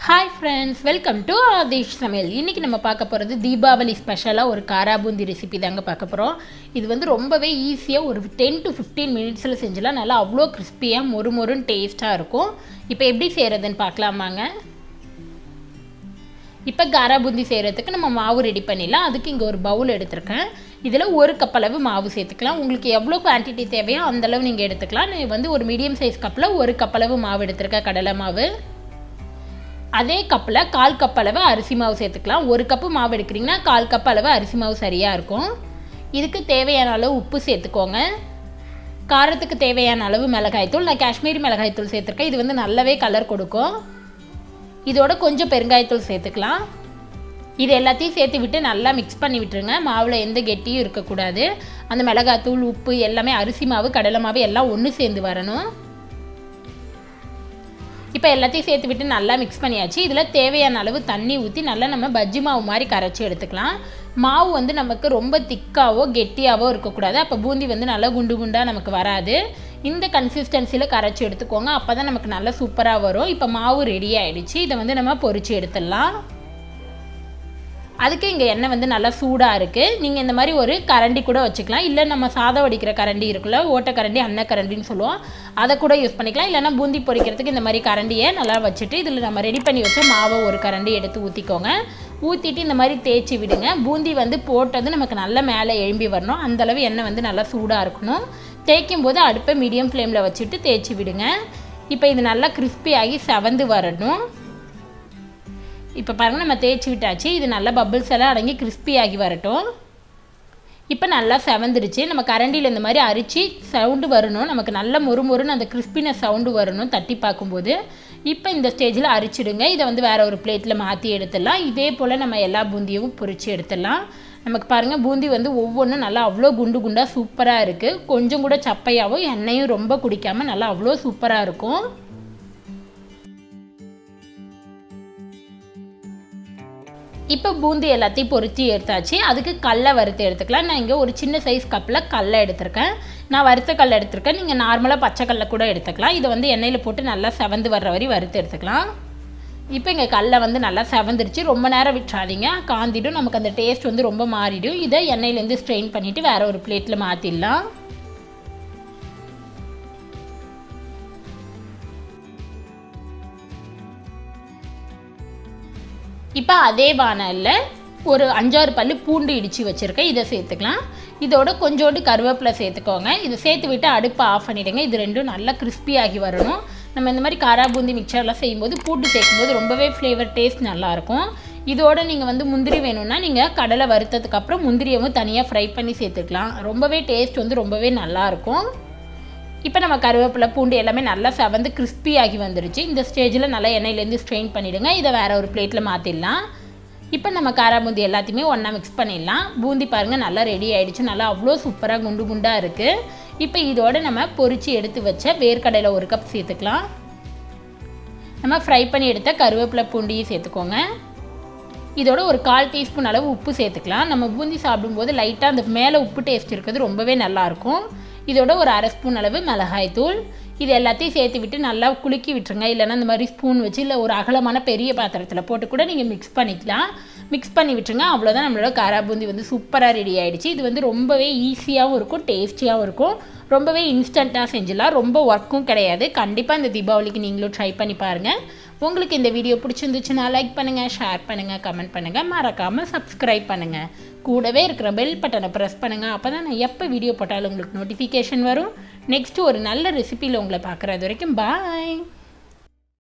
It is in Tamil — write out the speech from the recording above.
Hi friends, welcome to Aadish சமையல். இன்றைக்கி நம்ம பார்க்க போகிறது தீபாவளி ஸ்பெஷலாக ஒரு காரா பூந்தி ரெசிபி தாங்க பார்க்க போகிறோம். இது வந்து ரொம்பவே ஈஸியாக ஒரு 10 to 15 மினிட்ஸில் செஞ்சலாம். நல்லா அவ்வளோ கிறிஸ்பியாக மொறுன்னு டேஸ்ட்டாக இருக்கும். இப்போ எப்படி செய்கிறதுன்னு பார்க்கலாமாங்க. இப்போ காரா பூந்தி செய்கிறதுக்கு நம்ம மாவு ரெடி பண்ணிடலாம். அதுக்கு இங்கே ஒரு பவுல் எடுத்துருக்கேன். இதில் 1 கப் அளவு மாவு சேர்த்துக்கலாம். உங்களுக்கு எவ்வளோ குவான்டிட்டி தேவையோ அந்தளவு நீங்கள் எடுத்துக்கலாம். நான் வந்து ஒரு மீடியம் சைஸ் கப்பில் 1 கப் அளவு மாவு எடுத்துருக்கேன், கடலை மாவு. அதே கப்பில் 1/4 கப் அளவு அரிசி மாவு சேர்த்துக்கலாம். 1 கப்பு மாவு எடுக்கிறீங்கன்னா 1/4 கப் அளவு அரிசி மாவு சரியாக இருக்கும். இதுக்கு தேவையான அளவு உப்பு சேர்த்துக்கோங்க. காரத்துக்கு தேவையான அளவு மிளகாய்த்தூள், நான் காஷ்மீரி மிளகாய்த்தூள் சேர்த்துருக்கேன். இது வந்து நல்லாவே கலர் கொடுக்கும். இதோட கொஞ்சம் பெருங்காயத்தூள் சேர்த்துக்கலாம். இது எல்லாத்தையும் சேர்த்து விட்டு நல்லா மிக்ஸ் பண்ணி விட்டுருங்க. மாவில் எந்த கெட்டியும் இருக்கக்கூடாது. அந்த மிளகாய்த்தூள், உப்பு எல்லாமே அரிசி மாவு, கடலை மாவு எல்லாம் ஒன்று சேர்ந்து வரணும். இப்போ எல்லாத்தையும் சேர்த்து விட்டு நல்லா மிக்ஸ் பண்ணியாச்சு. இதில் தேவையான அளவு தண்ணி ஊற்றி நல்லா நம்ம பஜ்ஜி மாவு மாதிரி கரைச்சி எடுத்துக்கலாம். மாவு வந்து நமக்கு ரொம்ப திக்காவோ கெட்டியாவோ இருக்கக்கூடாது. அப்போ பூந்தி வந்து நல்லா குண்டு குண்டாக நமக்கு வராது. இந்த கன்சிஸ்டன்சியில் கரைச்சி எடுத்துக்கோங்க. அப்போ தான் நமக்கு நல்லா சூப்பராக வரும். இப்போ மாவு ரெடி ஆகிடுச்சு. இதை வந்து நம்ம பொரிச்சு எடுத்துடலாம். அதுக்கு இங்கே எண்ணெய் வந்து நல்லா சூடாக இருக்குது. நீங்கள் இந்த மாதிரி ஒரு கரண்டி கூட வச்சுக்கலாம். இல்லை நம்ம சாதம் வடிக்கிற கரண்டி இருக்குல்ல, ஓட்டக்கரண்டி, அன்னக்கரண்டின்னு சொல்லுவோம், அதை கூட யூஸ் பண்ணிக்கலாம். இல்லைனா பூந்தி பொரிக்கிறதுக்கு இந்த மாதிரி கரண்டியை நல்லா வச்சுட்டு இதில் நம்ம ரெடி பண்ணி வச்ச மாவை ஒரு கரண்டி எடுத்து ஊற்றிக்கோங்க. ஊற்றிட்டு இந்த மாதிரி தேய்ச்சி விடுங்க. பூந்தி வந்து போட்டது நமக்கு நல்லா மேலே எழும்பி வரணும். அந்தளவு எண்ணெய் வந்து நல்லா சூடாக இருக்கணும். தேய்க்கும் போது அடுப்பை மீடியம் ஃப்ளேமில் வச்சுட்டு தேய்ச்சி விடுங்க. இப்போ இது நல்லா கிறிஸ்பி ஆகி செவந்து வரணும். இப்போ பாருங்கள், நம்ம தேய்ச்சி விட்டாச்சு. இது நல்லா பபிள்ஸ் எல்லாம் அடங்கி கிறிஸ்பி ஆகி வரட்டும். இப்போ நல்லா செவந்துருச்சு. நம்ம கரண்டியில் இந்த மாதிரி அரிச்சு சவுண்டு வரணும். நமக்கு நல்ல மொறுன்னு அந்த கிறிஸ்பினஸ் சவுண்டு வரணும் தட்டி பார்க்கும்போது. இப்போ இந்த ஸ்டேஜில் அரிச்சிடுங்க. இதை வந்து வேறு ஒரு பிளேட்டில் மாற்றி எடுத்துடலாம். இதே போல் நம்ம எல்லா பூந்தியும் பொரித்து எடுத்துடலாம். நமக்கு பாருங்கள், பூந்தி வந்து ஒவ்வொன்றும் நல்லா அவ்வளோ குண்டு குண்டாக சூப்பராக இருக்குது. கொஞ்சம் கூட சப்பையாகவும் எண்ணெயும் ரொம்ப குடிக்காமல் நல்லா அவ்வளோ சூப்பராக இருக்கும். இப்போ பூந்தி எல்லாத்தையும் பொரித்து எடுத்தாச்சு. அதுக்கு கடலை வறுத்து எடுத்துக்கலாம். நான் இங்கே ஒரு சின்ன சைஸ் கப்பில் கடலை எடுத்திருக்கேன். நான் வறுத்த கடலை எடுத்திருக்கேன். நீங்கள் நார்மலாக பச்சை கடலை கூட எடுத்துக்கலாம். இதை வந்து எண்ணெயில் போட்டு நல்லா செவந்து வர்ற வரை வறுத்து எடுத்துக்கலாம். இப்போ இங்கே கடலை வந்து நல்லா செவந்துருச்சு. ரொம்ப நேரம் விட்டுறாதீங்க, காந்திடும். நமக்கு அந்த டேஸ்ட் வந்து ரொம்ப மாறிடும். இதை எண்ணெயிலேருந்து ஸ்ட்ரெயின் பண்ணிவிட்டு வேறு ஒரு பிளேட்டில் மாற்றிடலாம். இப்போ அதே வானலில் ஒரு 5-6 பல்லு பூண்டு இடித்து வச்சுருக்கேன். இதை சேர்த்துக்கலாம். இதோட கொஞ்சோண்டு கருவேப்பிலை சேர்த்துக்கோங்க. இதை சேர்த்து விட்டு அடுப்பை ஆஃப் பண்ணிவிடுங்க. இது ரெண்டும் நல்லா கிறிஸ்பி ஆகி வரணும். நம்ம இந்த மாதிரி காரா பூந்தி மிக்சர்லாம் செய்யும்போது பூண்டு சேர்க்கும்போது ரொம்பவே ஃப்ளேவர் டேஸ்ட் நல்லாயிருக்கும். இதோட நீங்கள் வந்து முந்திரி வேணும்னா நீங்கள் கடலை வறுத்ததுக்கப்புறம் முந்திரியவும் தனியாக ஃப்ரை பண்ணி சேர்த்துக்கலாம். ரொம்பவே டேஸ்ட் வந்து ரொம்பவே நல்லாயிருக்கும். இப்போ நம்ம கருவேப்பிலை, பூண்டு எல்லாமே நல்லா செவந்து கிறிஸ்பி ஆகி வந்துருச்சு. இந்த ஸ்டேஜில் நல்லா எண்ணெயிலேருந்து ஸ்ட்ரெயின் பண்ணிவிடுங்க. இதை வேறு ஒரு பிளேட்டில் மாற்றிடலாம். இப்போ நம்ம காரா பூந்தி எல்லாத்தையுமே ஒன்றா மிக்ஸ் பண்ணிடலாம். பூந்தி பாருங்கள் நல்லா ரெடி ஆகிடுச்சு. நல்லா அவ்வளோ சூப்பராக குண்டு குண்டாக இருக்குது. இப்போ இதோடு நம்ம பொரித்து எடுத்து வச்ச வேர்க்கடலை 1 கப் சேர்த்துக்கலாம். நம்ம ஃப்ரை பண்ணி எடுத்த கருவேப்பிலை, பூண்டியும் சேர்த்துக்கோங்க. இதோட ஒரு 1/4 டீஸ்பூன் அளவு உப்பு சேர்த்துக்கலாம். நம்ம பூந்தி சாப்பிடும்போது லைட்டாக அந்த மேலே உப்பு டேஸ்ட் இருக்கிறது ரொம்பவே நல்லாயிருக்கும். இதோட ஒரு 1/2 ஸ்பூன் அளவு மிளகாய்த்தூள். இது எல்லாத்தையும் சேர்த்து விட்டு நல்லா குலுக்கி விட்டுருங்க. இல்லைனா இந்த மாதிரி ஸ்பூன் வச்சு இல்லை ஒரு அகலமான பெரிய பாத்திரத்தில் போட்டு கூட நீங்கள் மிக்ஸ் பண்ணிக்கலாம். மிக்ஸ் பண்ணி விட்டுருங்க. அவ்வளோதான், நம்மளோட காரா பூந்தி வந்து சூப்பராக ரெடி ஆகிடுச்சு. இது வந்து ரொம்பவே ஈஸியாகவும் இருக்கும், டேஸ்டியாகவும் இருக்கும். ரொம்பவே இன்ஸ்டண்ட்டாக செஞ்சிடலாம். ரொம்ப ஒர்க்கும் கிடையாது. கண்டிப்பாக இந்த தீபாவளிக்கு நீங்களும் ட்ரை பண்ணி பாருங்கள். உங்களுக்கு இந்த வீடியோ பிடிச்சிருந்துச்சுன்னா லைக் பண்ணுங்கள், ஷேர் பண்ணுங்கள், கமெண்ட் பண்ணுங்கள், மறக்காமல் சப்ஸ்கிரைப் பண்ணுங்கள். கூடவே இருக்கிற பெல் பட்டனை ப்ரெஸ் பண்ணுங்கள். அப்போ தான் நான் எப்போ வீடியோ போட்டாலும் உங்களுக்கு நோட்டிஃபிகேஷன் வரும். நெக்ஸ்ட்டு ஒரு நல்ல ரெசிபியில் உங்களை பார்க்குறது வரைக்கும் பாய்.